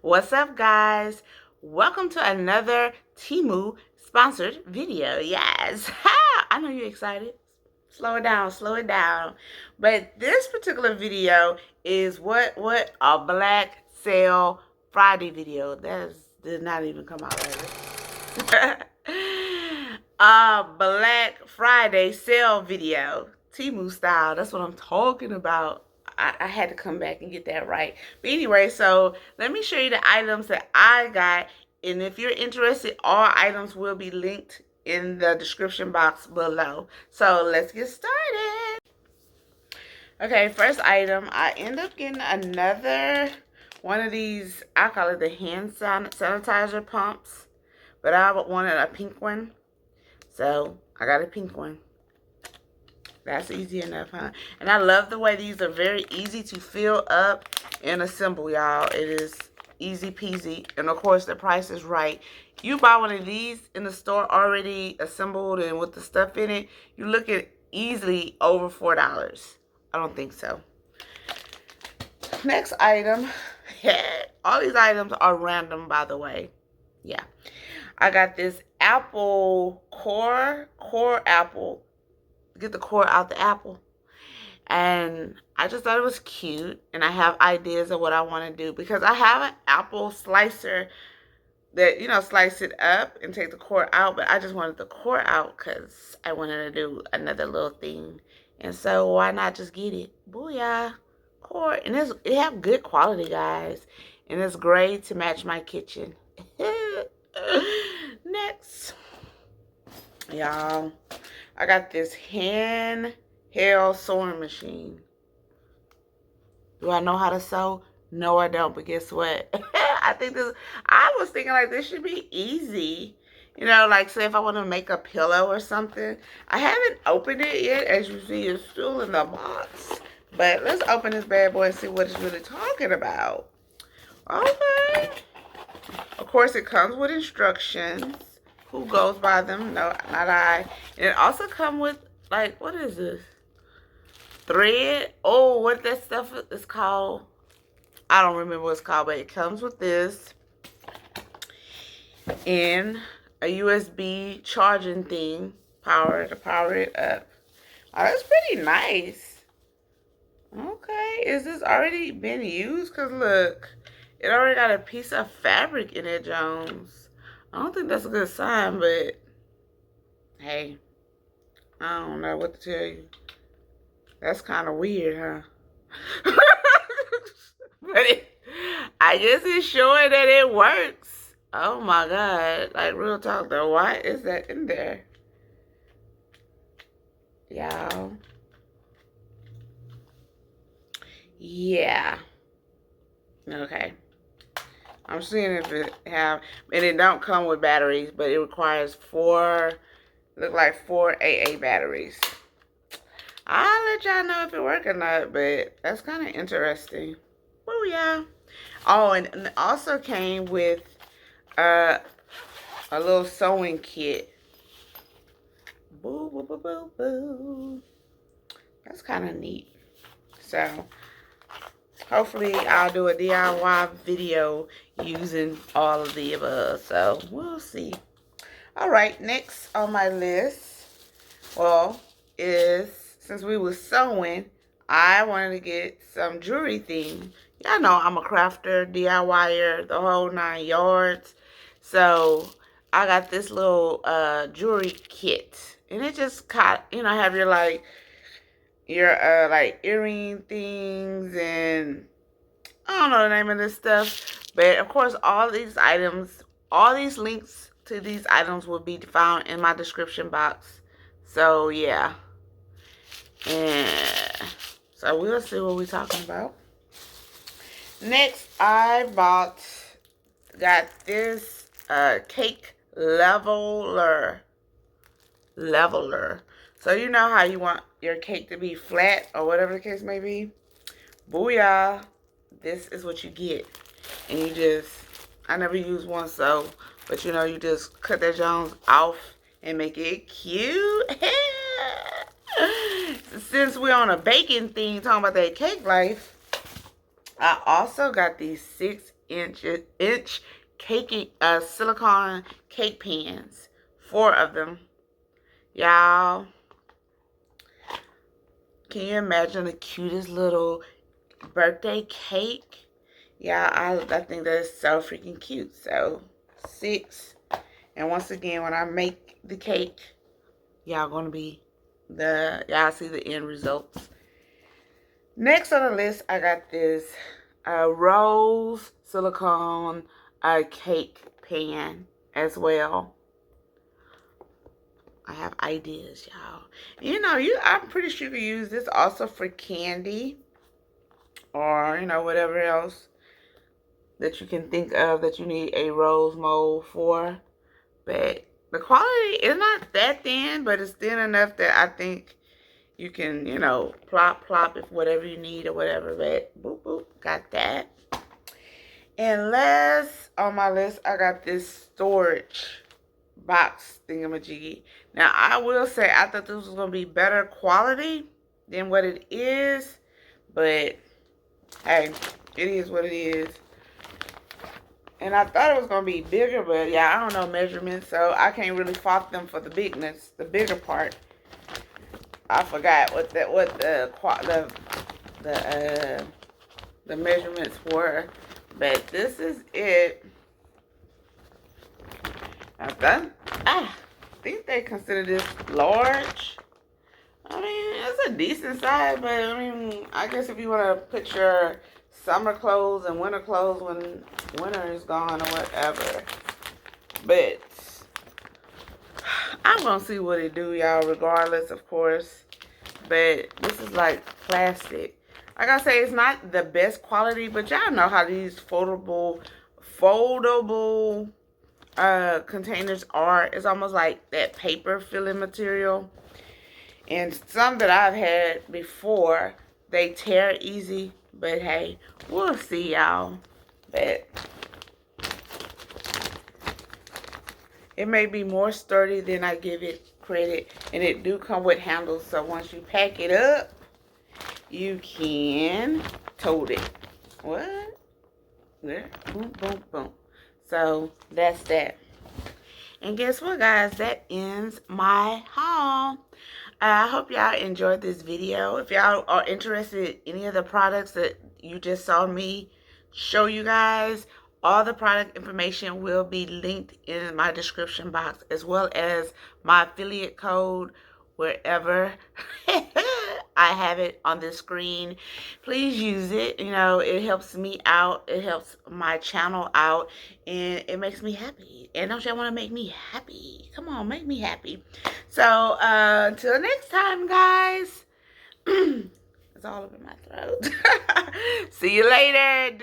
What's up, guys? Welcome to another Temu sponsored video. Yes, I know you're excited. Slow it down, slow it down. But this particular video is what a Black Sale Friday video. That did not even come out right. Black Friday sale video, Temu style. That's what I'm talking about. I had to come back and get that right. But anyway, so let me show you the items that I got. And if you're interested, all items will be linked in the description box below. So let's get started. Okay, first item, I end up getting another one of these, I call it the hand sanitizer pumps. But I wanted a pink one. So I got a pink one. That's easy enough, huh? And I love the way these are very easy to fill up and assemble, y'all. It is easy peasy. And of course, the price is right. You buy one of these in the store already assembled and with the stuff in it, you look at easily over $4. I don't think so. Next item. All these items are random, by the way. Yeah. I got this apple core apple. Get the core out the apple. And I just thought it was cute. And I have ideas of what I want to do. Because I have an apple slicer that, you know, slice it up and take the core out. But I just wanted the core out because I wanted to do another little thing. And so why not just get it? Booyah. Core. And it have good quality, guys. And it's gray to match my kitchen. Next. Y'all. I got this handheld sewing machine. Do I know how to sew? No, I don't. But guess what? I was thinking like this should be easy. You know, like say if I want to make a pillow or something. I haven't opened it yet. As you see, it's still in the box. But let's open this bad boy and see what it's really talking about. Okay. Of course, it comes with instructions. Who goes by them? No, not I. And it also comes with, like, what is this? Thread? Oh, what that stuff is called? I don't remember what it's called, but it comes with this. And a USB charging thing. To power it up. Oh, that's pretty nice. Okay. Is this already been used? Because, look, it already got a piece of fabric in it, Jones. I don't think that's a good sign, but hey, I don't know what to tell you. That's kind of weird, huh? But I guess it's showing that it works. Oh my God. Like, real talk though, why is that in there? Y'all. Yeah. Okay. I'm seeing if it have, and it don't come with batteries, but it requires four AA batteries. I'll let y'all know if it works or not, but that's kind of interesting. Oh yeah. Oh, and it also came with a little sewing kit. Boo, boo, boo, boo, boo. That's kind of neat. So hopefully I'll do a DIY video using all of the above. So we'll see. All right, next on my list, well, is since we were sewing, I wanted to get some jewelry theme. Y'all know I'm a crafter, DIYer, the whole 9 yards. So I got this little jewelry kit. And it just you know, have your like earring things and I don't know the name of this stuff, but of course all these items, all these links to these items will be found in my description box. So yeah, and so we'll see what we're talking about. Next, I got this cake leveler. So you know how you want your cake to be flat or whatever the case may be. Booyah. This is what you get. And you just, I never used one, so, but you know, you just cut that Jones off and make it cute. Since we're on a baking thing, talking about that cake life, I also got these 6 inch cake silicone cake pans. 4 of them. Y'all, can you imagine the cutest little birthday cake? Yeah, I think that is so freaking cute. So 6. And once again, when I make the cake, y'all gonna be y'all see the end results. Next on the list, I got this rose silicone cake pan as well. I have ideas, y'all. You know, I'm pretty sure you can use this also for candy or, you know, whatever else that you can think of that you need a rose mold for. But the quality is not that thin, but it's thin enough that I think you can, you know, plop if whatever you need or whatever. But boop, boop, got that. And last on my list, I got this storage box thingamajiggy. Now, I will say I thought this was going to be better quality than what it is. But, hey, it is what it is. And I thought it was going to be bigger, but yeah, I don't know measurements, so I can't really fault them for the bigness, the bigger part. I forgot what the measurements were, but this is it. I think they consider this large. I mean, it's a decent size, but I mean, I guess if you want to put your summer clothes and winter clothes when winter is gone or whatever. But I'm gonna see what it do, y'all, regardless, of course. But this is like plastic. Like I say, it's not the best quality, but y'all know how these foldable containers are. It's almost like that paper filling material. And some that I've had before, they tear easy. But hey, we'll see, y'all. But it may be more sturdy than I give it credit. And it do come with handles. So once you pack it up, you can tote it. What? There. Boom, boom, boom. So that's that. And guess what, guys? That ends my haul. I hope y'all enjoyed this video. If y'all are interested in any of the products that you just saw me show you guys, all the product information will be linked in my description box, as well as my affiliate code wherever I have it on the screen. Please use it. You know, it helps me out. It helps my channel out. And it makes me happy. And don't y'all want to make me happy? Come on, make me happy. So, until next time, guys. It's all up in my throat. See you later.